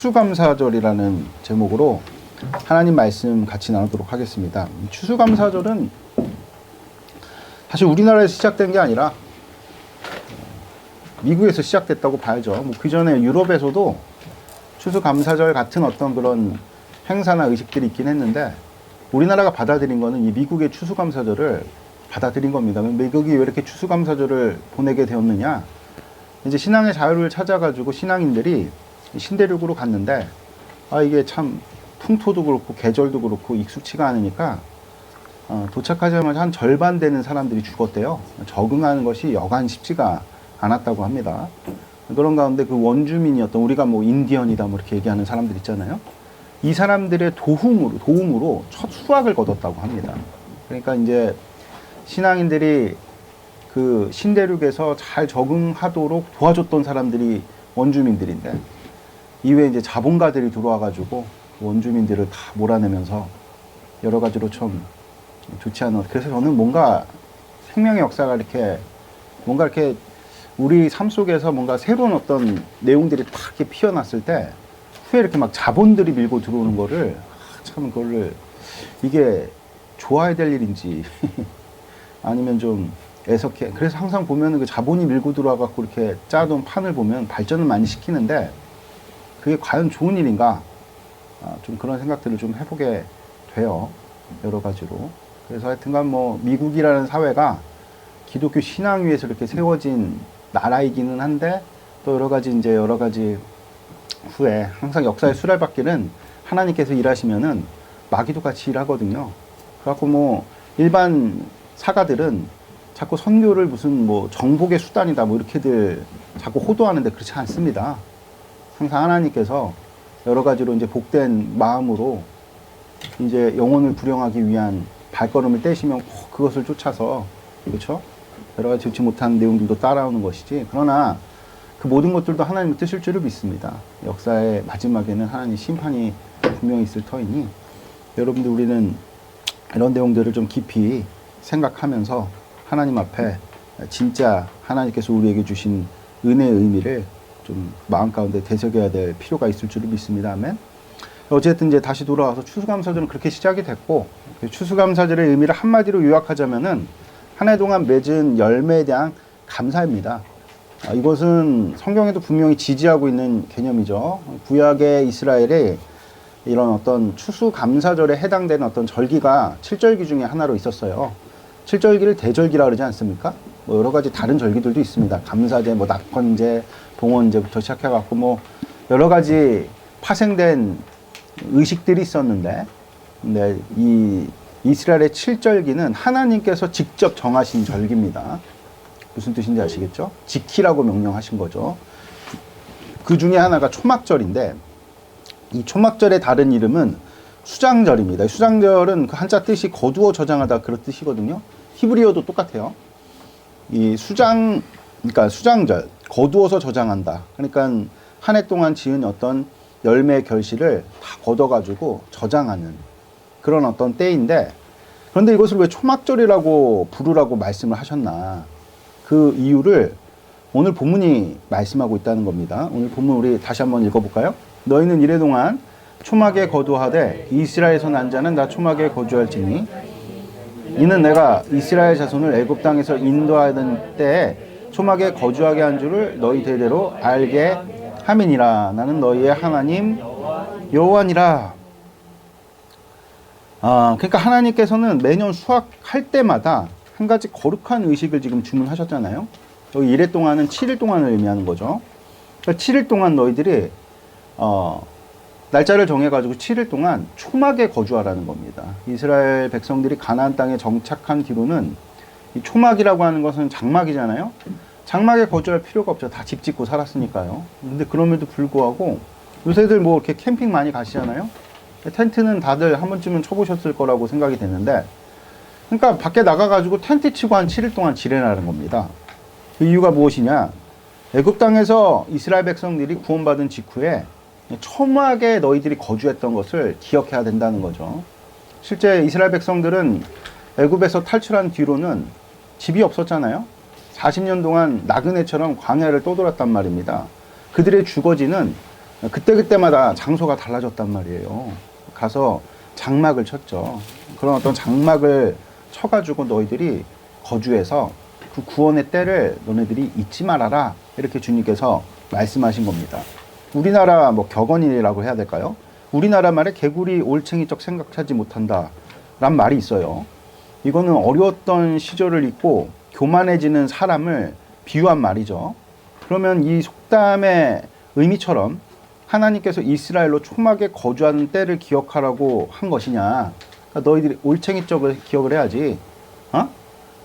추수감사절이라는 제목으로 하나님 말씀 같이 나누도록 하겠습니다. 추수감사절은 사실 우리나라에서 시작된 게 아니라 미국에서 시작됐다고 봐야죠. 그 전에 유럽에서도 추수감사절 같은 어떤 그런 행사나 의식들이 있긴 했는데, 우리나라가 받아들인 거는 이 미국의 추수감사절을 받아들인 겁니다. 미국이 왜 이렇게 추수감사절을 보내게 되었느냐? 이제 신앙의 자유를 찾아가지고 신앙인들이 신대륙으로 갔는데, 이게 참 풍토도 그렇고 계절도 그렇고 익숙치가 않으니까 도착하자마자 한 절반 되는 사람들이 죽었대요. 적응하는 것이 여간 쉽지가 않았다고 합니다. 그런 가운데 그 원주민이었던, 우리가 뭐 인디언이다 뭐 이렇게 얘기하는 사람들 있잖아요. 이 사람들의 도움으로 첫 수확을 거뒀다고 합니다. 그러니까 이제 신앙인들이 그 신대륙에서 잘 적응하도록 도와줬던 사람들이 원주민들인데, 이후에 이제 자본가들이 들어와가지고 원주민들을 다 몰아내면서 여러 가지로 좀 좋지 않은, 그래서 저는 뭔가 생명의 역사가 뭔가 이렇게 우리 삶 속에서 뭔가 새로운 어떤 내용들이 탁 이렇게 피어났을 때 후에 이렇게 막 자본들이 밀고 들어오는 거를 참 그거를 이게 좋아야 될 일인지 아니면 좀 애석해. 그래서 항상 보면은 그 자본이 밀고 들어와 갖고 이렇게 짜둔 판을 보면 발전을 많이 시키는데, 그게 과연 좋은 일인가? 좀 그런 생각들을 좀 해보게 돼요. 여러 가지로. 그래서 하여튼간 뭐 미국이라는 사회가 기독교 신앙 위에서 이렇게 세워진 나라이기는 한데, 또 여러 가지 후에 항상 역사의 수레바퀴는 하나님께서 일하시면은 마귀도 같이 일하거든요. 그래갖고 뭐 일반 사가들은 자꾸 선교를 무슨 뭐 정복의 수단이다 뭐 이렇게들 자꾸 호도하는데, 그렇지 않습니다. 항상 하나님께서 여러 가지로 이제 복된 마음으로 이제 영혼을 구령하기 위한 발걸음을 떼시면 꼭 그것을 쫓아서, 그렇죠? 여러 가지 좋지 못한 내용들도 따라오는 것이지, 그러나 그 모든 것들도 하나님의 뜻일 줄을 믿습니다. 역사의 마지막에는 하나님 심판이 분명히 있을 터이니, 여러분들 우리는 이런 내용들을 좀 깊이 생각하면서 하나님 앞에 진짜 하나님께서 우리에게 주신 은혜의 의미를 좀 마음 가운데 되새겨야 될 필요가 있을 줄을 믿습니다. 아멘. 어쨌든 이제 다시 돌아와서 추수감사절은 그렇게 시작이 됐고, 추수감사절의 의미를 한마디로 요약하자면은 한 해 동안 맺은 열매에 대한 감사입니다. 이것은 성경에도 분명히 지지하고 있는 개념이죠. 구약의 이스라엘에 이런 어떤 추수감사절에 해당되는 어떤 절기가 7절기 중에 하나로 있었어요. 7절기를 대절기라 그러지 않습니까? 뭐 여러 가지 다른 절기들도 있습니다. 감사제, 뭐 낙헌제, 봉헌제부터 시작해갖고 뭐 여러 가지 파생된 의식들이 있었는데, 근데 이 이스라엘의 7절기는 하나님께서 직접 정하신 절기입니다. 무슨 뜻인지 아시겠죠? 지키라고 명령하신 거죠. 그 중에 하나가 초막절인데, 이 초막절의 다른 이름은 수장절입니다. 수장절은 그 한자 뜻이 거두어 저장하다 그런 뜻이거든요. 히브리어도 똑같아요. 이 그러니까 수장절, 거두어서 저장한다. 그러니까 한 해 동안 지은 어떤 열매 결실을 다 걷어가지고 저장하는 그런 어떤 때인데, 그런데 이것을 왜 초막절이라고 부르라고 말씀을 하셨나? 그 이유를 오늘 본문이 말씀하고 있다는 겁니다. 오늘 본문 우리 다시 한번 읽어볼까요? 너희는 이래 동안 초막에 거두하되 이스라엘에서 난 자는 다 초막에 거주할지니, 이는 내가 이스라엘 자손을 애굽 땅에서 인도하던 때에 초막에 거주하게 한 줄을 너희 대대로 알게 함이니라. 나는 너희의 하나님 여호와니라. 그러니까 하나님께서는 매년 수확할 때마다 한 가지 거룩한 의식을 지금 주문하셨잖아요. 여기 이래 동안은 7일 동안을 의미하는 거죠. 그러니까 7일 동안 너희들이 날짜를 정해가지고 7일 동안 초막에 거주하라는 겁니다. 이스라엘 백성들이 가나안 땅에 정착한 뒤로는 이 초막이라고 하는 것은 장막이잖아요. 장막에 거주할 필요가 없죠. 다 집 짓고 살았으니까요. 근데 그럼에도 불구하고 요새들 뭐 이렇게 캠핑 많이 가시잖아요. 텐트는 다들 한 번쯤은 쳐보셨을 거라고 생각이 되는데, 그러니까 밖에 나가가지고 텐트 치고 한 7일 동안 지내라는 겁니다. 그 이유가 무엇이냐? 애굽 땅에서 이스라엘 백성들이 구원받은 직후에 초막에 너희들이 거주했던 것을 기억해야 된다는 거죠. 실제 이스라엘 백성들은 애굽에서 탈출한 뒤로는 집이 없었잖아요. 40년 동안 나그네처럼 광야를 떠돌았단 말입니다. 그들의 주거지는 그때그때마다 장소가 달라졌단 말이에요. 가서 장막을 쳤죠. 그런 어떤 장막을 쳐가지고 너희들이 거주해서 그 구원의 때를 너네들이 잊지 말아라. 이렇게 주님께서 말씀하신 겁니다. 우리나라 뭐 격언이라고 해야 될까요? 우리나라 말에 개구리 올챙이적 생각하지 못한다 란 말이 있어요. 이거는 어려웠던 시절을 잊고 교만해지는 사람을 비유한 말이죠. 그러면 이 속담의 의미처럼 하나님께서 이스라엘로 초막에 거주하는 때를 기억하라고 한 것이냐. 그러니까 너희들이 올챙이적을 기억을 해야지.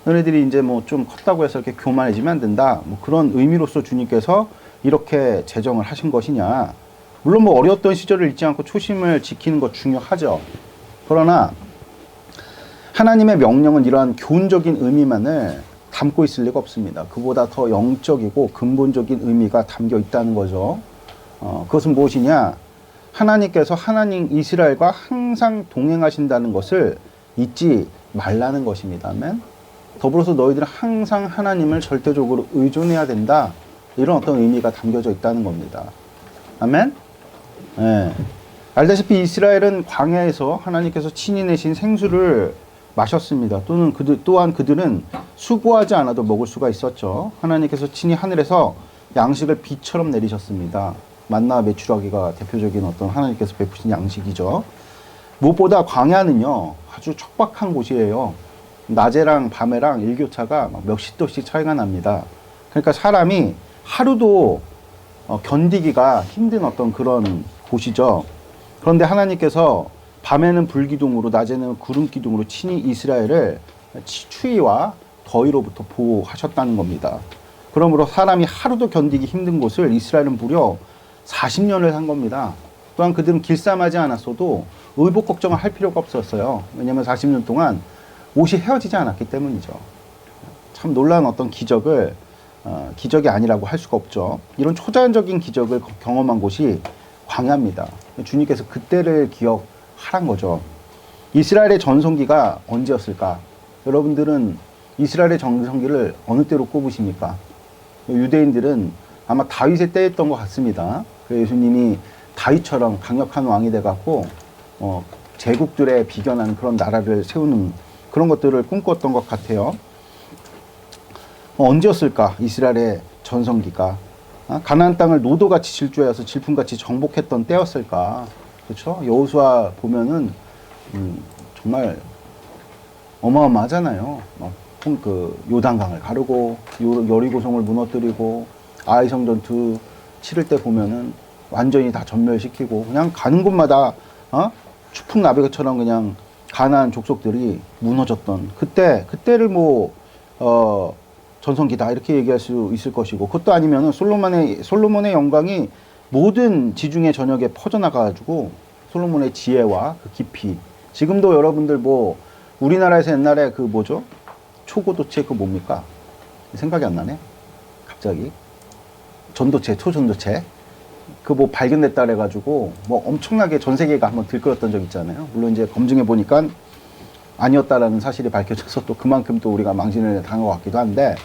너희들이 이제 뭐 좀 컸다고 해서 이렇게 교만해지면 안 된다. 뭐 그런 의미로서 주님께서 이렇게 제정을 하신 것이냐. 물론 뭐 어려웠던 시절을 잊지 않고 초심을 지키는 것 중요하죠. 그러나 하나님의 명령은 이러한 교훈적인 의미만을 담고 있을 리가 없습니다. 그보다 더 영적이고 근본적인 의미가 담겨 있다는 거죠. 그것은 무엇이냐? 하나님께서 하나님 이스라엘과 항상 동행하신다는 것을 잊지 말라는 것입니다. 아멘. 더불어서 너희들은 항상 하나님을 절대적으로 의존해야 된다. 이런 어떤 의미가 담겨져 있다는 겁니다. 아멘. 네. 알다시피 이스라엘은 광야에서 하나님께서 친히 내신 생수를 마셨습니다. 또한 그들은 수고하지 않아도 먹을 수가 있었죠. 하나님께서 친히 하늘에서 양식을 비처럼 내리셨습니다. 만나 메추라기가 대표적인 어떤 하나님께서 베푸신 양식이죠. 무엇보다 광야는요, 아주 척박한 곳이에요. 낮에랑 밤에랑 일교차가 몇십 도씩 차이가 납니다. 그러니까 사람이 하루도 견디기가 힘든 어떤 그런 곳이죠. 그런데 하나님께서 밤에는 불기둥으로 낮에는 구름기둥으로 친히 이스라엘을 추위와 더위로부터 보호하셨다는 겁니다. 그러므로 사람이 하루도 견디기 힘든 곳을 이스라엘은 무려 40년을 산 겁니다. 또한 그들은 길쌈하지 않았어도 의복 걱정을 할 필요가 없었어요. 왜냐하면 40년 동안 옷이 헤어지지 않았기 때문이죠. 참 놀라운 어떤 기적이 아니라고 할 수가 없죠. 이런 초자연적인 기적을 경험한 곳이 광야입니다. 주님께서 그때를 기억하란 거죠. 이스라엘의 전성기가 언제였을까? 여러분들은 이스라엘의 전성기를 어느 때로 꼽으십니까? 유대인들은 아마 다윗의 때였던 것 같습니다. 그래서 예수님이 다윗처럼 강력한 왕이 돼갖고 제국들에 비견하는 그런 나라를 세우는 그런 것들을 꿈꿨던 것 같아요. 언제였을까? 이스라엘의 전성기가 가나안 땅을 노도같이 질주해서 질풍같이 정복했던 때였을까? 그렇죠? 여호수아 보면은 정말 어마어마하잖아요. 그 요단강을 가르고 여리고성을 무너뜨리고 아이성 전투 치를 때 보면은 완전히 다 전멸시키고 그냥 가는 곳마다 추풍나비처럼 그냥 가나안 족속들이 무너졌던 그때를 전성기다 이렇게 얘기할 수 있을 것이고, 그것도 아니면은 솔로몬의 영광이 모든 지중해 전역에 퍼져나가가지고 솔로몬의 지혜와 그 깊이, 지금도 여러분들 우리나라에서 옛날에 그 뭐죠? 초고도체 그 뭡니까? 생각이 안 나네. 갑자기 전도체, 초전도체 그 발견됐다 그래가지고 엄청나게 전 세계가 한번 들끓었던 적 있잖아요. 물론 이제 검증해 보니까 아니었다라는 사실이 밝혀져서 또 그만큼 또 우리가 망신을 당한 것 같기도 한데,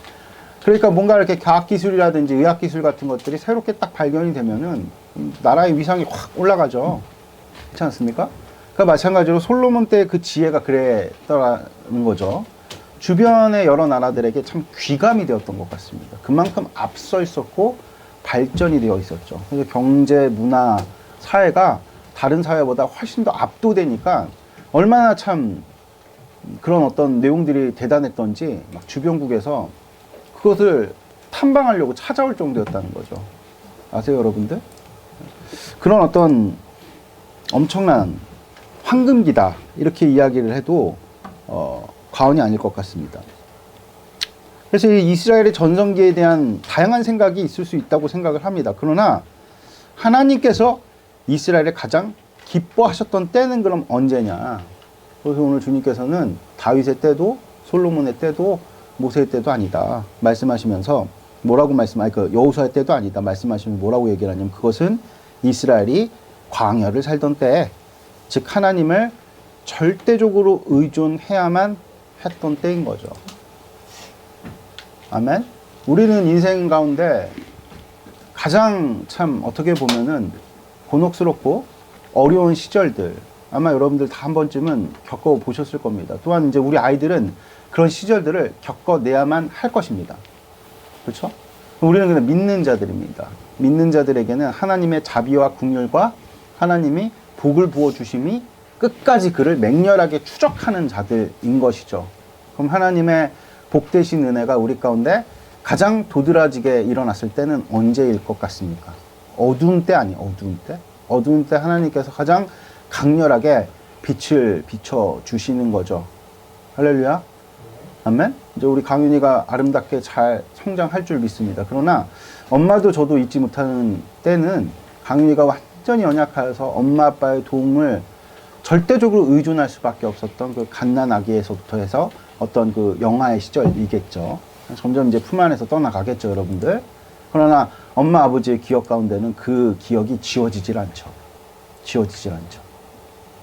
그러니까 뭔가 이렇게 과학기술이라든지 의학기술 같은 것들이 새롭게 딱 발견이 되면은 나라의 위상이 확 올라가죠. 그렇지 않습니까? 그러니까 마찬가지로 솔로몬 때 그 지혜가 그랬더라는 거죠. 주변의 여러 나라들에게 참 귀감이 되었던 것 같습니다. 그만큼 앞서 있었고 발전이 되어 있었죠. 그래서 경제, 문화, 사회가 다른 사회보다 훨씬 더 압도되니까 얼마나 참 그런 어떤 내용들이 대단했던지 막 주변국에서 그것을 탐방하려고 찾아올 정도였다는 거죠. 아세요, 여러분들? 그런 어떤 엄청난 황금기다 이렇게 이야기를 해도 과언이 아닐 것 같습니다. 그래서 이 이스라엘의 전성기에 대한 다양한 생각이 있을 수 있다고 생각을 합니다. 그러나 하나님께서 이스라엘에 가장 기뻐하셨던 때는 그럼 언제냐? 그래서 오늘 주님께서는 다윗의 때도 솔로몬의 때도 모세의 때도 아니다 말씀하시면서 여호수아의 때도 아니다 말씀하시면서 뭐라고 얘기를 하냐면, 그것은 이스라엘이 광야를 살던 때에, 즉 하나님을 절대적으로 의존해야만 했던 때인 거죠. 아멘. 우리는 인생 가운데 가장 참 어떻게 보면은 곤혹스럽고 어려운 시절들 아마 여러분들 다 한 번쯤은 겪어보셨을 겁니다. 또한 이제 우리 아이들은 그런 시절들을 겪어내야만 할 것입니다. 그렇죠? 우리는 그냥 믿는 자들입니다. 믿는 자들에게는 하나님의 자비와 긍휼과 하나님이 복을 부어주심이 끝까지 그를 맹렬하게 추적하는 자들인 것이죠. 그럼 하나님의 복되신 은혜가 우리 가운데 가장 도드라지게 일어났을 때는 언제일 것 같습니까? 어두운 때 아니에요. 어두운 때? 어두운 때 하나님께서 가장 강렬하게 빛을 비춰주시는 거죠. 할렐루야. 아멘. 이제 우리 강윤이가 아름답게 잘 성장할 줄 믿습니다. 그러나 엄마도 저도 잊지 못하는 때는 강윤이가 완전히 연약해서 엄마 아빠의 도움을 절대적으로 의존할 수밖에 없었던 그 갓난아기에서부터 해서 어떤 그 영아의 시절이겠죠. 점점 이제 품 안에서 떠나가겠죠, 여러분들. 그러나 엄마 아버지의 기억 가운데는 그 기억이 지워지질 않죠. 지워지질 않죠.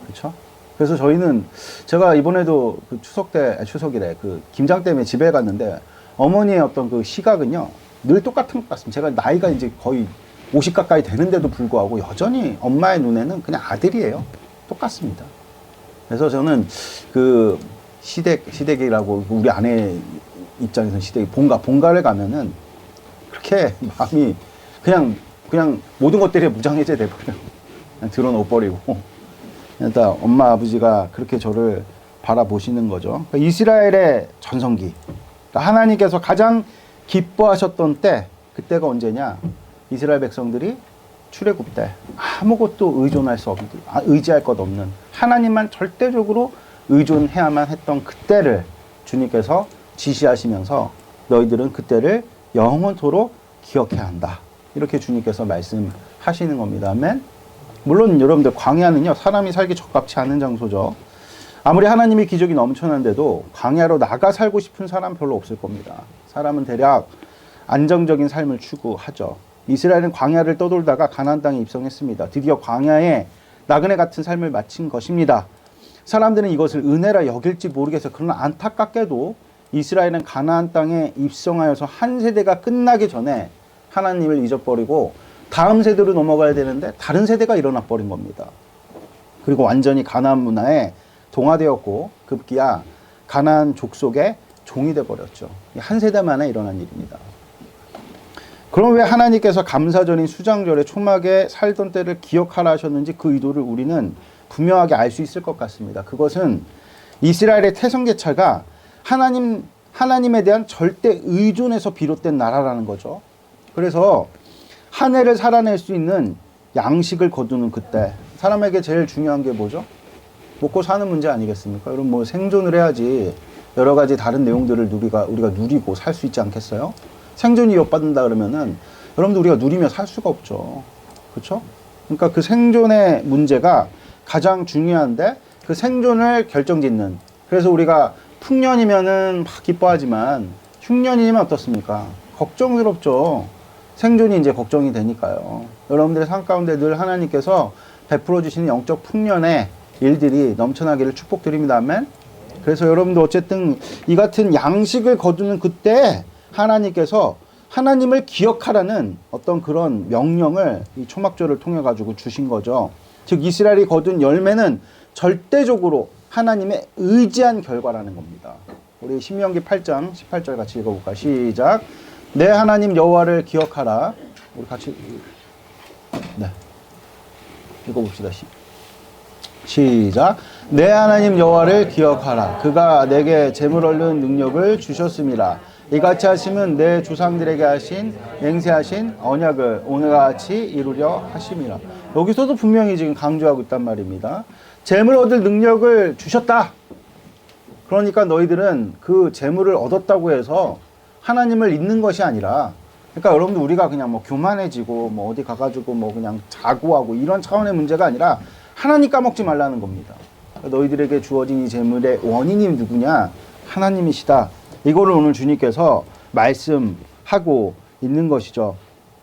그렇죠? 그래서 저희는 제가 이번에도 그 추석이래 그 김장 때문에 집에 갔는데 어머니의 어떤 그 시각은요 늘 똑같은 것 같습니다. 제가 나이가 이제 거의 50 가까이 되는데도 불구하고 여전히 엄마의 눈에는 그냥 아들이에요. 똑같습니다. 그래서 저는 그 시댁이라고 우리 아내 입장에서는 시댁이 본가를 가면은 그렇게 마음이 그냥 모든 것들이 무장해제 돼버려요. 그냥 들어놓아버리고. 일단 엄마 아버지가 그렇게 저를 바라보시는 거죠. 그러니까 이스라엘의 전성기. 그러니까 하나님께서 가장 기뻐하셨던 때, 그때가 언제냐? 이스라엘 백성들이 출애굽 때 아무것도 의지할 것 없는 하나님만 절대적으로 의존해야만 했던 그때를 주님께서 지시하시면서 너희들은 그때를 영원토록 기억해야 한다. 이렇게 주님께서 말씀하시는 겁니다. 아멘. 물론 여러분들 광야는요 사람이 살기 적합치 않은 장소죠. 아무리 하나님의 기적이 넘쳐난데도 광야로 나가 살고 싶은 사람 별로 없을 겁니다. 사람은 대략 안정적인 삶을 추구하죠. 이스라엘은 광야를 떠돌다가 가나안 땅에 입성했습니다. 드디어 광야에 나그네 같은 삶을 마친 것입니다. 사람들은 이것을 은혜라 여길지 모르겠어요. 그러나 안타깝게도 이스라엘은 가나안 땅에 입성하여서 한 세대가 끝나기 전에 하나님을 잊어버리고 다음 세대로 넘어가야 되는데 다른 세대가 일어나 버린 겁니다. 그리고 완전히 가나안 문화에 동화되었고 급기야 가나안 족속의 종이 되어버렸죠. 한 세대 만에 일어난 일입니다. 그럼 왜 하나님께서 감사절인 수장절에 초막에 살던 때를 기억하라 하셨는지 그 의도를 우리는 분명하게 알 수 있을 것 같습니다. 그것은 이스라엘의 태성개차가 하나님에 대한 절대 의존에서 비롯된 나라라는 거죠. 그래서 한 해를 살아낼 수 있는 양식을 거두는 그때 사람에게 제일 중요한 게 뭐죠? 먹고 사는 문제 아니겠습니까? 여러분 뭐 생존을 해야지 여러 가지 다른 내용들을 우리가 누리고 살 수 있지 않겠어요? 생존이 이어받는다 그러면은 여러분들 우리가 누리며 살 수가 없죠. 그렇죠? 그러니까 그 생존의 문제가 가장 중요한데 그 생존을 결정짓는. 그래서 우리가 풍년이면은 막 기뻐하지만 흉년이면 어떻습니까? 걱정스럽죠. 생존이 이제 걱정이 되니까요. 여러분들의 삶 가운데 늘 하나님께서 베풀어 주시는 영적 풍년의 일들이 넘쳐나기를 축복드립니다. 아멘. 그래서 여러분들 어쨌든 이 같은 양식을 거두는 그때 하나님께서 하나님을 기억하라는 어떤 그런 명령을 이 초막절을 통해 가지고 주신 거죠. 즉 이스라엘이 거둔 열매는 절대적으로 하나님의 의지한 결과라는 겁니다. 우리 신명기 8장 18절 같이 읽어볼까? 시작. 내 하나님 여호와를 기억하라. 우리 같이 읽어봅시다. 시작. 내 하나님 여호와를 기억하라. 그가 내게 재물 얻는 능력을 주셨음이라. 이같이 하시면 내 조상들에게 하신 맹세하신 언약을 오늘과 같이 이루려 하심이라. 여기서도 분명히 지금 강조하고 있단 말입니다. 재물 얻을 능력을 주셨다. 그러니까 너희들은 그 재물을 얻었다고 해서 하나님을 잊는 것이 아니라, 그러니까 여러분들 우리가 그냥 뭐 교만해지고 뭐 어디 가가지고 뭐 그냥 자고하고 이런 차원의 문제가 아니라 하나님 까먹지 말라는 겁니다. 너희들에게 주어진 이 재물의 원인이 누구냐? 하나님이시다. 이거를 오늘 주님께서 말씀하고 있는 것이죠.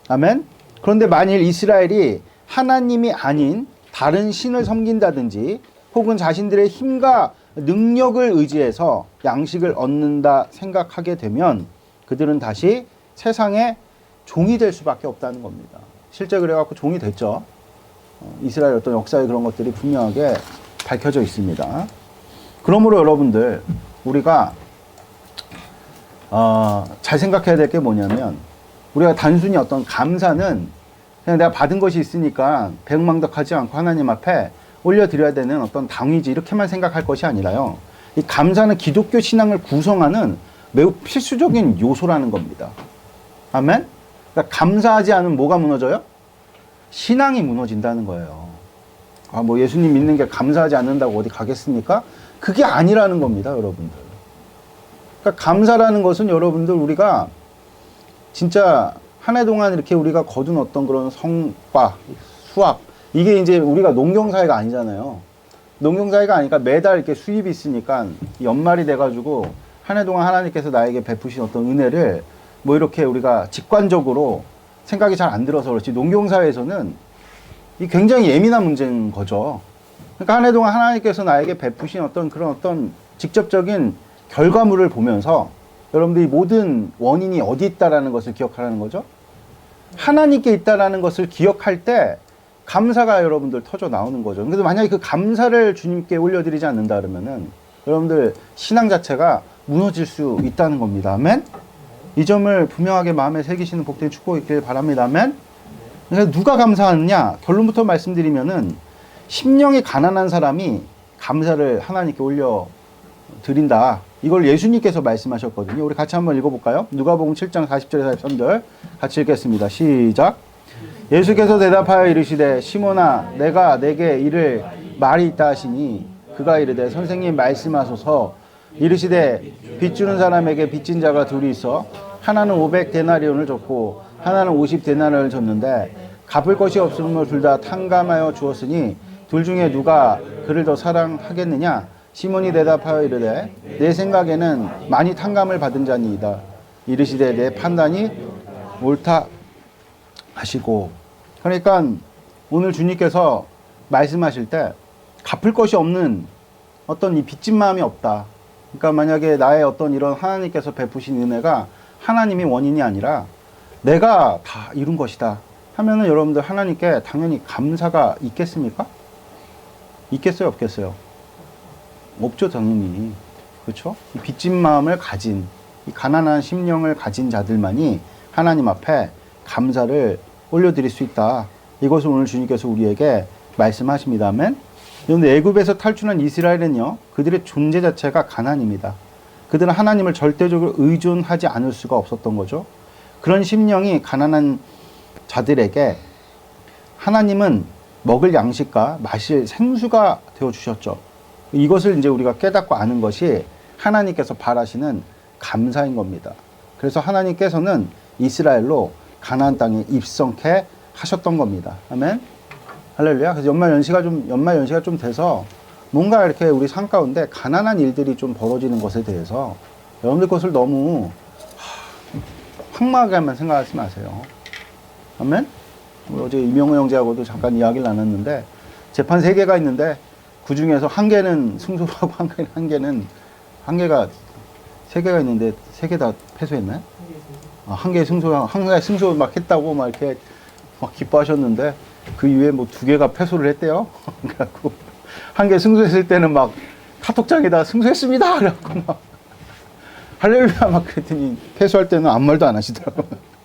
아멘. 그런데 만일 이스라엘이 하나님이 아닌 다른 신을 섬긴다든지 혹은 자신들의 힘과 능력을 의지해서 양식을 얻는다 생각하게 되면 그들은 다시 세상의 종이 될 수밖에 없다는 겁니다. 실제 그래갖고 종이 됐죠. 이스라엘 어떤 역사의 그런 것들이 분명하게 밝혀져 있습니다. 그러므로 여러분들 우리가 잘 생각해야 될 게 뭐냐면 우리가 단순히 어떤 감사는 그냥 내가 받은 것이 있으니까 배은망덕하지 않고 하나님 앞에 올려드려야 되는 어떤 당위지 이렇게만 생각할 것이 아니라요. 이 감사는 기독교 신앙을 구성하는 매우 필수적인 요소라는 겁니다. 아멘? 그러니까 감사하지 않으면 뭐가 무너져요? 신앙이 무너진다는 거예요. 뭐 예수님 믿는 게 감사하지 않는다고 어디 가겠습니까? 그게 아니라는 겁니다, 여러분들. 그러니까 감사라는 것은 여러분들 우리가 진짜 한 해 동안 이렇게 우리가 거둔 어떤 그런 성과, 수확, 이게 이제 우리가 농경사회가 아니잖아요. 농경사회가 아니니까 매달 이렇게 수입이 있으니까 연말이 돼가지고 한 해 동안 하나님께서 나에게 베푸신 어떤 은혜를 뭐 이렇게 우리가 직관적으로 생각이 잘 안 들어서 그렇지 농경사회에서는 이 굉장히 예민한 문제인 거죠. 그러니까 한 해 동안 하나님께서 나에게 베푸신 어떤 그런 어떤 직접적인 결과물을 보면서 여러분들이 모든 원인이 어디 있다라는 것을 기억하라는 거죠. 하나님께 있다라는 것을 기억할 때 감사가 여러분들 터져 나오는 거죠. 그래서 만약에 그 감사를 주님께 올려드리지 않는다 그러면은 여러분들 신앙 자체가 무너질 수 있다는 겁니다. 아멘? 이 점을 분명하게 마음에 새기시는 복된 축복이 있길 바랍니다. 아멘? 그래서 누가 감사하느냐? 결론부터 말씀드리면은 심령이 가난한 사람이 감사를 하나님께 올려드린다. 이걸 예수님께서 말씀하셨거든요. 우리 같이 한번 읽어볼까요? 누가복음 7장 40절에서 43절 같이 읽겠습니다. 시작. 예수께서 대답하여 이르시되 시몬아 내가 내게 이를 말이 있다 하시니 그가 이르되 선생님 말씀하소서. 이르시되 빚주는 사람에게 빚진 자가 둘이 있어 하나는 500데나리온을 줬고 하나는 50데나리온을 줬는데 갚을 것이 없음을 둘 다 탕감하여 주었으니 둘 중에 누가 그를 더 사랑하겠느냐? 시몬이 대답하여 이르되 내 생각에는 많이 탕감을 받은 자니이다. 이르시되 내 판단이 옳다 하시고. 그러니까 오늘 주님께서 말씀하실 때 갚을 것이 없는 어떤 이 빚진 마음이 없다. 그러니까 만약에 나의 어떤 이런 하나님께서 베푸신 은혜가 하나님이 원인이 아니라 내가 다 이룬 것이다 하면은 여러분들 하나님께 당연히 감사가 있겠습니까? 있겠어요, 없겠어요? 없죠, 당연히. 그렇죠? 이 빚진 마음을 가진, 이 가난한 심령을 가진 자들만이 하나님 앞에 감사를 올려드릴 수 있다. 이것을 오늘 주님께서 우리에게 말씀하십니다. 아멘? 그런데 애굽에서 탈출한 이스라엘은요, 그들의 존재 자체가 가난입니다. 그들은 하나님을 절대적으로 의존하지 않을 수가 없었던 거죠. 그런 심령이 가난한 자들에게 하나님은 먹을 양식과 마실 생수가 되어 주셨죠. 이것을 이제 우리가 깨닫고 아는 것이 하나님께서 바라시는 감사인 겁니다. 그래서 하나님께서는 이스라엘로 가나안 땅에 입성케 하셨던 겁니다. 아멘. 할렐루야. 그래서 연말 연시가 좀 돼서 뭔가 이렇게 우리 삶 가운데 가난한 일들이 좀 벌어지는 것에 대해서 여러분들 것을 너무 황망하게만 생각하지 마세요. 아멘. 어제 이명호 형제하고도 잠깐 이야기를 나눴는데 재판 3개가 있는데 그 중에서 한 개는 승소하고 한 개가 3개가 있는데 3개 다 패소했나요? 한 개 승소 막 했다고 막 이렇게 막 기뻐하셨는데 그 이후에 뭐 2개가 패소를 했대요. 그래갖고 한 개 승소했을 때는 막 카톡장에다 승소했습니다. 그래갖고 막 할렐루야 막 그랬더니 패소할 때는 아무 말도 안 하시더라고요.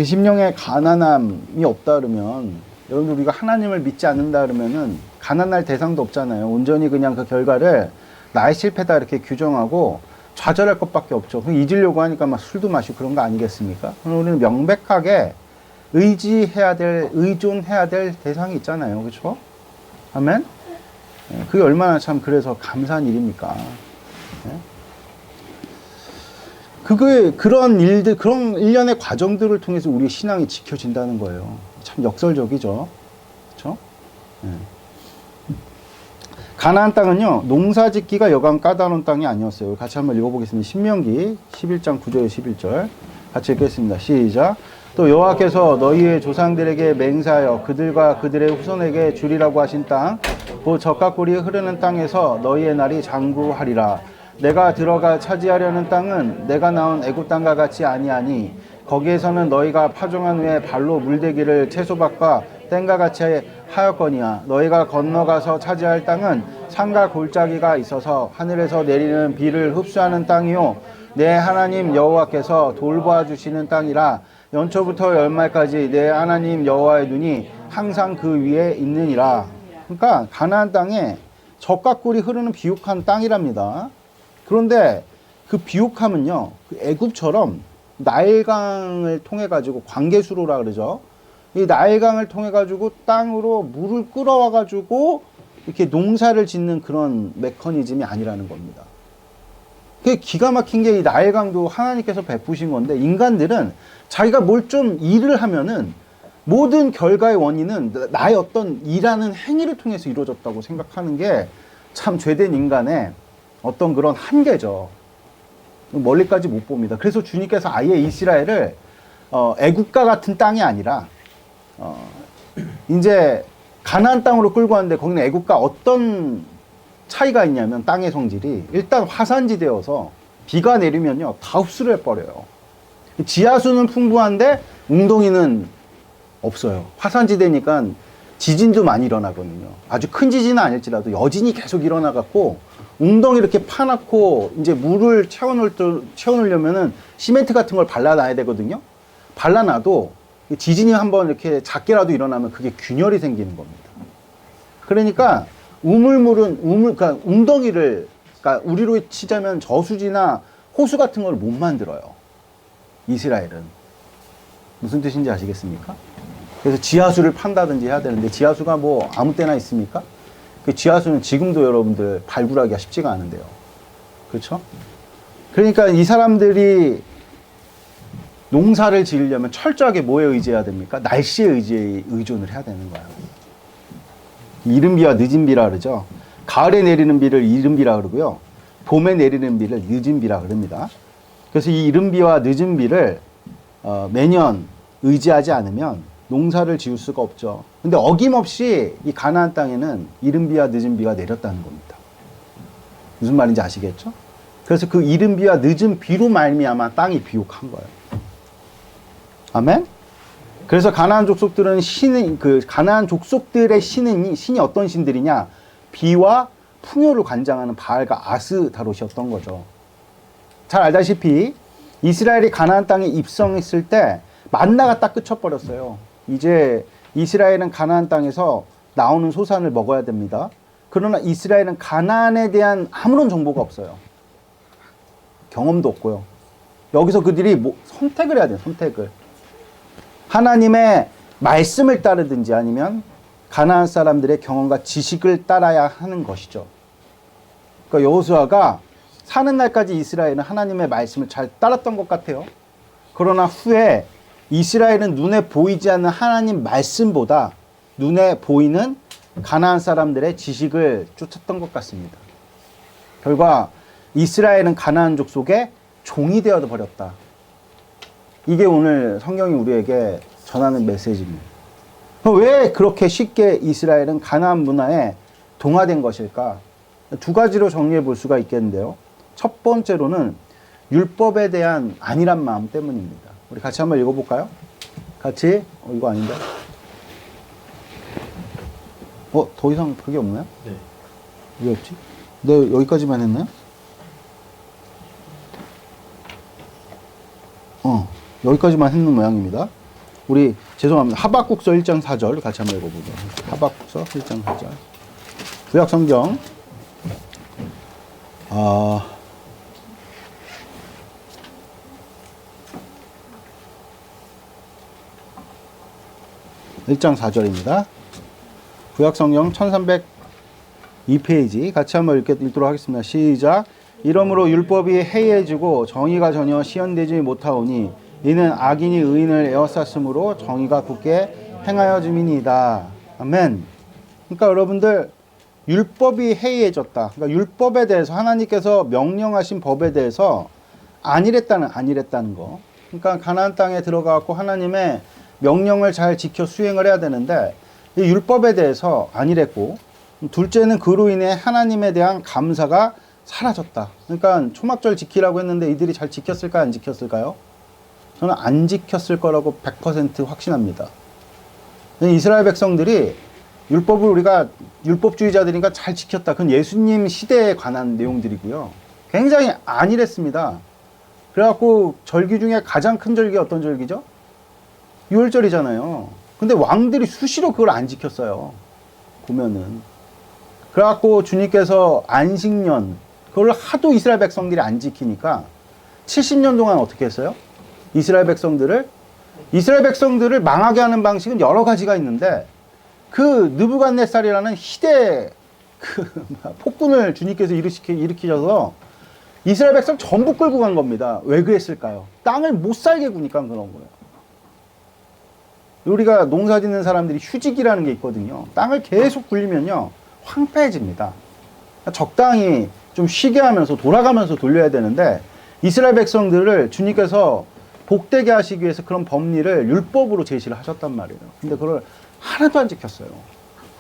심령에 가난함이 없다 그러면 여러분들 우리가 하나님을 믿지 않는다 그러면은 가난할 대상도 없잖아요. 온전히 그냥 그 결과를 나의 실패다 이렇게 규정하고 좌절할 것밖에 없죠. 잊으려고 하니까 막 술도 마시고 그런 거 아니겠습니까? 우리는 명백하게 의존해야 될 대상이 있잖아요. 그렇죠? 아멘? 그게 얼마나 참 그래서 감사한 일입니까? 그런 일들, 그런 일련의 과정들을 통해서 우리의 신앙이 지켜진다는 거예요. 참 역설적이죠. 그렇죠? 가나안 땅은요, 농사 짓기가 여간 까다로운 땅이 아니었어요. 같이 한번 읽어보겠습니다. 신명기 11장 9절 11절 같이 읽겠습니다. 시작. 또 여호와께서 너희의 조상들에게 맹세하여 그들과 그들의 후손에게 주리라고 하신 땅, 곧 젖과 꿀이 흐르는 땅에서 너희의 날이 장구하리라. 내가 들어가 차지하려는 땅은 내가 나온 애굽 땅과 같이 아니하니 거기에서는 너희가 파종한 후에 발로 물대기를 채소밭과 땡과 같이 하였거니와 너희가 건너가서 차지할 땅은 산과 골짜기가 있어서 하늘에서 내리는 비를 흡수하는 땅이요 내 하나님 여호와께서 돌보아 주시는 땅이라 연초부터 열말까지 내 하나님 여호와의 눈이 항상 그 위에 있느니라. 그러니까 가나안 땅에 젖과 꿀이 흐르는 비옥한 땅이랍니다. 그런데 그 비옥함은요, 그 애굽처럼 나일강을 통해 가지고 관계수로라 그러죠. 이 나일강을 통해 가지고 땅으로 물을 끌어와 가지고 이렇게 농사를 짓는 그런 메커니즘이 아니라는 겁니다. 그게 기가 막힌 게 이 나일강도 하나님께서 베푸신 건데 인간들은 자기가 뭘 좀 일을 하면은 모든 결과의 원인은 나의 어떤 일하는 행위를 통해서 이루어졌다고 생각하는 게 참 죄된 인간의 어떤 그런 한계죠. 멀리까지 못 봅니다. 그래서 주님께서 아예 이스라엘을 애국가 같은 땅이 아니라 이제 가나안 땅으로 끌고 왔는데 거기는 애국가 어떤 차이가 있냐면 땅의 성질이 일단 화산지대여서 비가 내리면요 다 흡수를 해버려요. 지하수는 풍부한데 웅덩이는 없어요. 화산지대니까 지진도 많이 일어나거든요. 아주 큰 지진은 아닐지라도 여진이 계속 일어나갖고 웅덩이 이렇게 파놓고 이제 물을 채워놓으려면은 시멘트 같은 걸 발라놔야 되거든요. 발라놔도 지진이 한번 이렇게 작게라도 일어나면 그게 균열이 생기는 겁니다. 그러니까 그러니까 웅덩이를, 그러니까 우리로 치자면 저수지나 호수 같은 걸 못 만들어요. 이스라엘은. 무슨 뜻인지 아시겠습니까? 그래서 지하수를 판다든지 해야 되는데 지하수가 뭐 아무 때나 있습니까? 그 지하수는 지금도 여러분들 발굴하기가 쉽지가 않은데요. 그렇죠? 그러니까 이 사람들이 농사를 지으려면 철저하게 뭐에 의지해야 됩니까? 날씨에 의존을 해야 되는 거예요. 이른비와 늦은비라 그러죠. 가을에 내리는 비를 이른비라 그러고요. 봄에 내리는 비를 늦은비라 그럽니다. 그래서 이 이른비와 늦은비를 매년 의지하지 않으면 농사를 지을 수가 없죠. 근데 어김없이 이 가나안 땅에는 이른비와 늦은비가 내렸다는 겁니다. 무슨 말인지 아시겠죠? 그래서 그 이른비와 늦은비로 말미암아 땅이 비옥한 거예요. 아멘? 그래서 가나안 족속들은 가나안 족속들의 신이 어떤 신들이냐? 비와 풍요를 관장하는 바알과 아스다롯이었던 거죠. 잘 알다시피 이스라엘이 가나안 땅에 입성했을 때 만나가 딱 그쳐버렸어요. 이제 이스라엘은 가나안 땅에서 나오는 소산을 먹어야 됩니다. 그러나 이스라엘은 가나안에 대한 아무런 정보가 없어요. 경험도 없고요. 여기서 그들이 선택을 해야 돼요. 선택을. 하나님의 말씀을 따르든지 아니면 가나안 사람들의 경험과 지식을 따라야 하는 것이죠. 그러니까 여호수아가 사는 날까지 이스라엘은 하나님의 말씀을 잘 따랐던 것 같아요. 그러나 후에 이스라엘은 눈에 보이지 않는 하나님 말씀보다 눈에 보이는 가나안 사람들의 지식을 쫓았던 것 같습니다. 결과 이스라엘은 가나안 족속의 종이 되어 버렸다. 이게 오늘 성경이 우리에게 전하는 메시지입니다. 왜 그렇게 쉽게 이스라엘은 가나안 문화에 동화된 것일까? 두 가지로 정리해 볼 수가 있겠는데요. 첫 번째로는 율법에 대한 안일한 마음 때문입니다. 우리 같이 한번 읽어볼까요? 같이? 이거 아닌데? 더 이상 그게 없나요? 네. 왜 없지? 네, 여기까지만 했나요? 여기까지만 했는 모양입니다. 우리 죄송합니다. 하박국서 1장 4절 같이 한번 읽어보죠. 하박국서 1장 4절. 구약 성경 1장 4절입니다. 구약 성경 1302페이지 같이 한번 읽도록 하겠습니다. 시작. 이러므로 율법이 해이해지고 정의가 전혀 시현되지 못하오니 이는 악인이 의인을 에워쌌으므로 정의가 굳게 행하여 줌이니이다. 아멘. 그러니까 여러분들 율법이 해이해졌다. 그러니까 율법에 대해서 하나님께서 명령하신 법에 대해서 안일했다는 거. 그러니까 가나안 땅에 들어가고 하나님의 명령을 잘 지켜 수행을 해야 되는데 이 율법에 대해서 안일했고, 둘째는 그로 인해 하나님에 대한 감사가 사라졌다. 그러니까 초막절 지키라고 했는데 이들이 잘 지켰을까요? 안 지켰을까요? 저는 안 지켰을 거라고 100% 확신합니다. 이스라엘 백성들이 율법을 우리가 율법주의자들이니까 잘 지켰다. 그건 예수님 시대에 관한 내용들이고요. 굉장히 안일했습니다. 그래갖고 절기 중에 가장 큰 절기 어떤 절기죠? 유월절이잖아요. 근데 왕들이 수시로 그걸 안 지켰어요. 보면은. 그래갖고 주님께서 안식년, 그걸 하도 이스라엘 백성들이 안 지키니까 70년 동안 어떻게 했어요? 이스라엘 백성들을 망하게 하는 방식은 여러 가지가 있는데, 그 느부갓네살이라는 희대 폭군을 주님께서 일으키셔서 이스라엘 백성 전부 끌고 간 겁니다. 왜 그랬을까요? 땅을 못 살게 구니까 그런 거예요. 우리가 농사 짓는 사람들이 휴직이라는 게 있거든요. 땅을 계속 굴리면요, 황폐해집니다. 적당히 좀 쉬게 하면서 돌아가면서 돌려야 되는데, 이스라엘 백성들을 주님께서 복되게 하시기 위해서 그런 법리를 율법으로 제시를 하셨단 말이에요. 근데 그걸 하나도 안 지켰어요.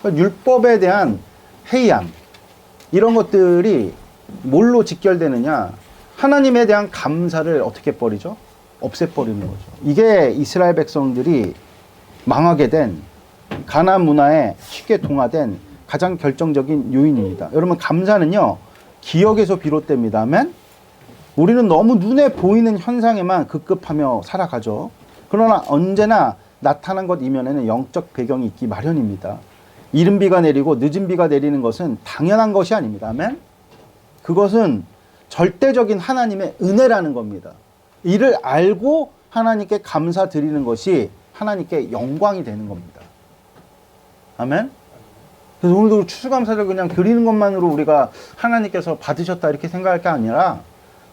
그러니까 율법에 대한 회의함, 이런 것들이 뭘로 직결되느냐? 하나님에 대한 감사를 어떻게 버리죠? 없애버리는 거죠. 이게 이스라엘 백성들이 망하게 된, 가나안 문화에 쉽게 동화된 가장 결정적인 요인입니다. 여러분, 감사는요, 기억에서 비롯됩니다. 아멘? 우리는 너무 눈에 보이는 현상에만 급급하며 살아가죠. 그러나 언제나 나타난 것 이면에는 영적 배경이 있기 마련입니다. 이른 비가 내리고 늦은 비가 내리는 것은 당연한 것이 아닙니다. 아멘? 그것은 절대적인 하나님의 은혜라는 겁니다. 이를 알고 하나님께 감사드리는 것이 하나님께 영광이 되는 겁니다. 아멘? 그래서 오늘도 추수감사를 그냥 드리는 것만으로 우리가 하나님께서 받으셨다 이렇게 생각할 게 아니라,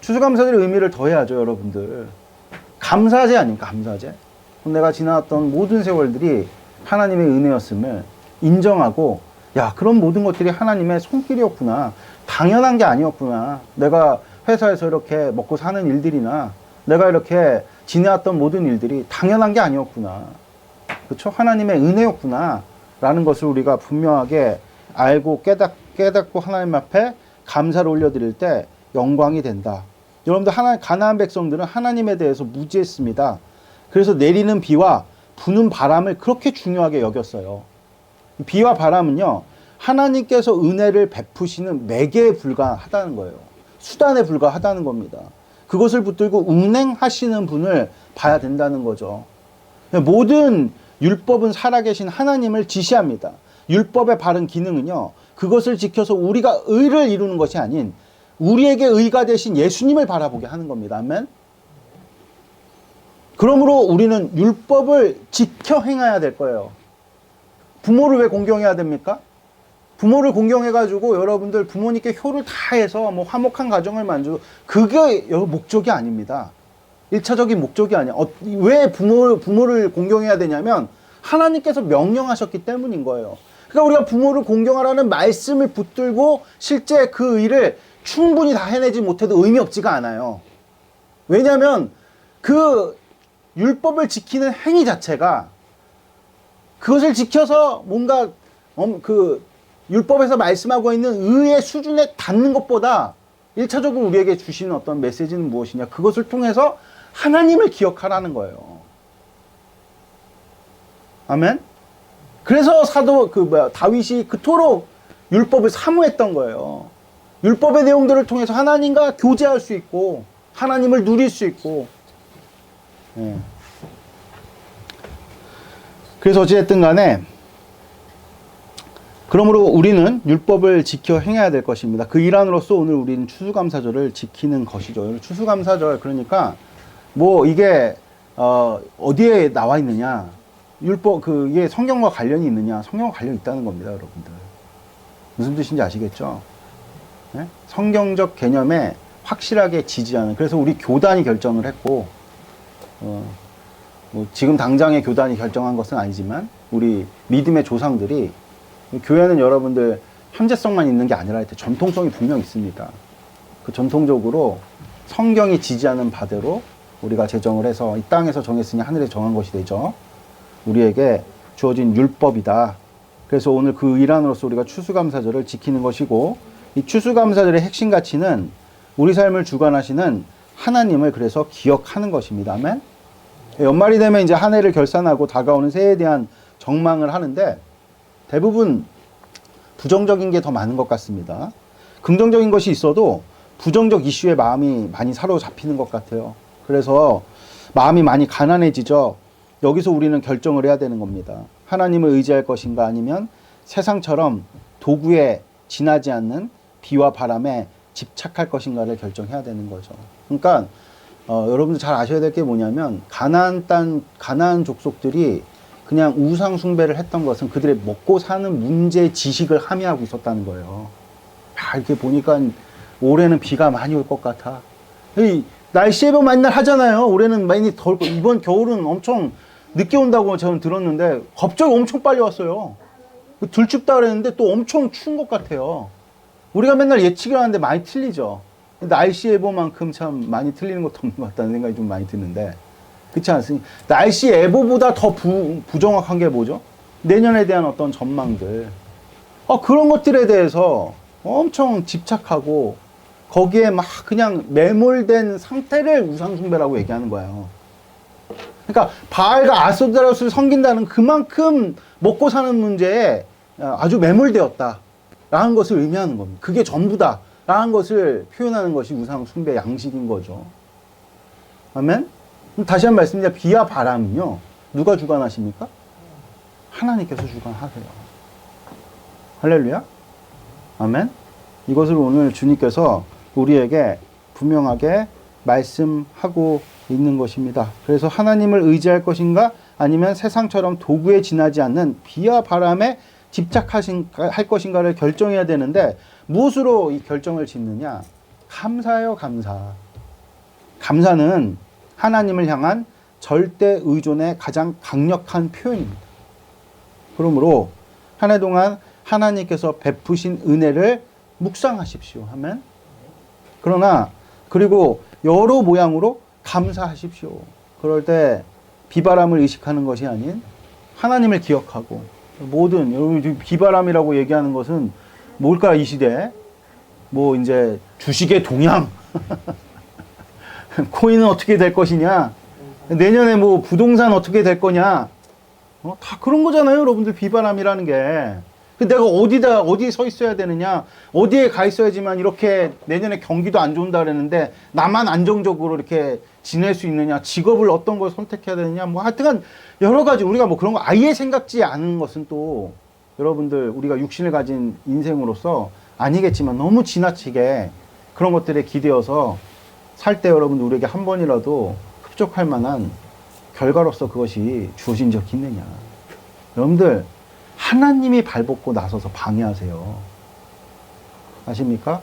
추수감사절의 의미를 더해야죠, 여러분들. 감사제 아닙니까, 감사제? 내가 지나왔던 모든 세월들이 하나님의 은혜였음을 인정하고, 야, 그런 모든 것들이 하나님의 손길이었구나. 당연한 게 아니었구나. 내가 회사에서 이렇게 먹고 사는 일들이나 내가 이렇게 지내왔던 모든 일들이 당연한 게 아니었구나. 그렇죠? 하나님의 은혜였구나. 라는 것을 우리가 분명하게 알고 깨닫고 하나님 앞에 감사를 올려드릴 때 영광이 된다. 여러분들, 가나안 백성들은 하나님에 대해서 무지했습니다. 그래서 내리는 비와 부는 바람을 그렇게 중요하게 여겼어요. 비와 바람은요, 하나님께서 은혜를 베푸시는 매개에 불과하다는 거예요. 수단에 불과하다는 겁니다. 그것을 붙들고 운행하시는 분을 봐야 된다는 거죠. 모든 율법은 살아계신 하나님을 지시합니다. 율법의 바른 기능은요, 그것을 지켜서 우리가 의를 이루는 것이 아닌 우리에게 의가 되신 예수님을 바라보게 하는 겁니다. 아멘? 그러므로 우리는 율법을 지켜 행해야 될 거예요. 부모를 왜 공경해야 됩니까? 부모를 공경해가지고 여러분들 부모님께 효를 다해서 뭐 화목한 가정을 만들고, 그게 목적이 아닙니다. 1차적인 목적이 아니야. 왜 부모를 공경해야 되냐면 하나님께서 명령하셨기 때문인 거예요. 그러니까 우리가 부모를 공경하라는 말씀을 붙들고 실제 그 일을 충분히 다 해내지 못해도 의미 없지가 않아요. 왜냐하면 그 율법을 지키는 행위 자체가 그것을 지켜서 뭔가 그 율법에서 말씀하고 있는 의의 수준에 닿는 것보다 1차적으로 우리에게 주시는 어떤 메시지는 무엇이냐? 그것을 통해서 하나님을 기억하라는 거예요. 아멘? 그래서 다윗이 그토록 율법을 사모했던 거예요. 율법의 내용들을 통해서 하나님과 교제할 수 있고 하나님을 누릴 수 있고. 그래서 어찌됐든 간에, 그러므로 우리는 율법을 지켜 행해야 될 것입니다. 그 일환으로서 오늘 우리는 추수감사절을 지키는 것이죠. 추수감사절, 그러니까 뭐 이게 어디에 나와 있느냐, 율법 이게 성경과 관련이 있느냐? 성경과 관련이 있다는 겁니다, 여러분들. 무슨 뜻인지 아시겠죠? 네? 성경적 개념에 확실하게 지지하는. 그래서 우리 교단이 결정을 했고, 뭐 지금 당장의 교단이 결정한 것은 아니지만 우리 믿음의 조상들이, 교회는 여러분들 현재성만 있는 게 아니라 전통성이 분명 있습니다. 그 전통적으로 성경이 지지하는 바대로 우리가 제정을 해서 이 땅에서 정했으니 하늘에 정한 것이 되죠. 우리에게 주어진 율법이다. 그래서 오늘 그 일환으로서 우리가 추수감사절을 지키는 것이고, 이 추수감사절의 핵심 가치는 우리 삶을 주관하시는 하나님을 그래서 기억하는 것입니다. 아멘? 연말이 되면 이제 한 해를 결산하고 다가오는 새해에 대한 전망을 하는데 대부분 부정적인 게 더 많은 것 같습니다. 긍정적인 것이 있어도 부정적 이슈에 마음이 많이 사로잡히는 것 같아요. 그래서 마음이 많이 가난해지죠. 여기서 우리는 결정을 해야 되는 겁니다. 하나님을 의지할 것인가 아니면 세상처럼 도구에 지나지 않는 비와 바람에 집착할 것인가를 결정해야 되는 거죠. 그러니까 여러분들 잘 아셔야 될 게 뭐냐면 가나안 족속들이 그냥 우상 숭배를 했던 것은 그들의 먹고 사는 문제 지식을 함의하고 있었다는 거예요. 이렇게 보니까 올해는 비가 많이 올 것 같아. 날씨 예보 맨날 하잖아요. 올해는 많이 더울 거. 이번 겨울은 엄청 늦게 온다고 저는 들었는데 갑자기 엄청 빨리 왔어요. 덜 춥다 그랬는데 또 엄청 추운 것 같아요. 우리가 맨날 예측을 하는데 많이 틀리죠. 날씨 예보만큼 참 많이 틀리는 것도 없는 것 같다는 생각이 좀 많이 드는데 그렇지 않습니까? 날씨 예보보다 더 부정확한 게 뭐죠? 내년에 대한 어떤 전망들. 그런 것들에 대해서 엄청 집착하고 거기에 막 그냥 매몰된 상태를 우상숭배라고 얘기하는 거예요. 그러니까 바알과 아스토롯을 섬긴다는 그만큼 먹고 사는 문제에 아주 매몰되었다라는 것을 의미하는 겁니다. 그게 전부다라는 것을 표현하는 것이 우상숭배 양식인 거죠. 아멘? 다시 한 번 말씀드립니다. 비와 바람은요. 누가 주관하십니까? 하나님께서 주관하세요. 할렐루야? 아멘? 이것을 오늘 주님께서 우리에게 분명하게 말씀하고 있는 것입니다. 그래서 하나님을 의지할 것인가 아니면 세상처럼 도구에 지나지 않는 비와 바람에 집착할 것인가를 결정해야 되는데 무엇으로 이 결정을 짓느냐? 감사예요, 감사. 감사는 하나님을 향한 절대 의존의 가장 강력한 표현입니다. 그러므로 한 해 동안 하나님께서 베푸신 은혜를 묵상하십시오 하면 그리고 여러 모양으로 감사하십시오. 그럴 때 비바람을 의식하는 것이 아닌 하나님을 기억하고 모든 여러분 비바람이라고 얘기하는 것은 뭘까 이 시대에 뭐 이제 주식의 동향 코인은 어떻게 될 것이냐 내년에 뭐 부동산 어떻게 될 거냐 다 그런 거잖아요. 여러분들 비바람이라는 게 내가 어디에 서 있어야 되느냐 어디에 가 있어야지만 이렇게 내년에 경기도 안 좋은다 그랬는데 나만 안정적으로 이렇게 지낼 수 있느냐 직업을 어떤 걸 선택해야 되느냐 뭐 하여튼간 여러 가지 우리가 뭐 그런 거 아예 생각지 않은 것은 또 여러분들 우리가 육신을 가진 인생으로서 아니겠지만 너무 지나치게 그런 것들에 기대어서 살 때 여러분들 우리에게 한 번이라도 흡족할 만한 결과로서 그것이 주어진 적이 있느냐. 여러분들 하나님이 발벗고 나서서 방해하세요. 아십니까?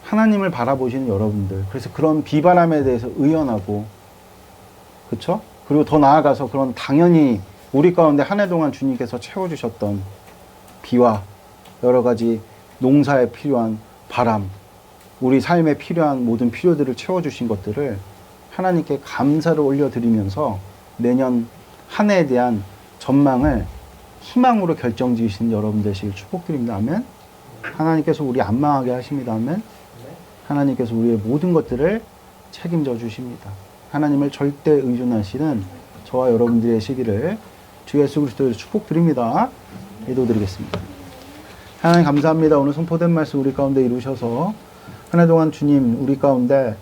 하나님을 바라보시는 여러분들. 그래서 그런 비바람에 대해서 의연하고 그렇죠? 그리고 더 나아가서 그런 당연히 우리 가운데 한 해 동안 주님께서 채워주셨던 비와 여러 가지 농사에 필요한 바람 우리 삶에 필요한 모든 필요들을 채워주신 것들을 하나님께 감사를 올려드리면서 내년 한 해에 대한 전망을 희망으로 결정지으시는 여러분 되시길 축복드립니다. 아멘. 하나님께서 우리 안 망하게 하십니다. 아멘. 하나님께서 우리의 모든 것들을 책임져 주십니다. 하나님을 절대 의존하시는 저와 여러분들의 시기를 주 예수 그리스도의 축복드립니다. 기도드리겠습니다. 하나님 감사합니다. 오늘 선포된 말씀 우리 가운데 이루셔서 한 해 동안 주님 우리 가운데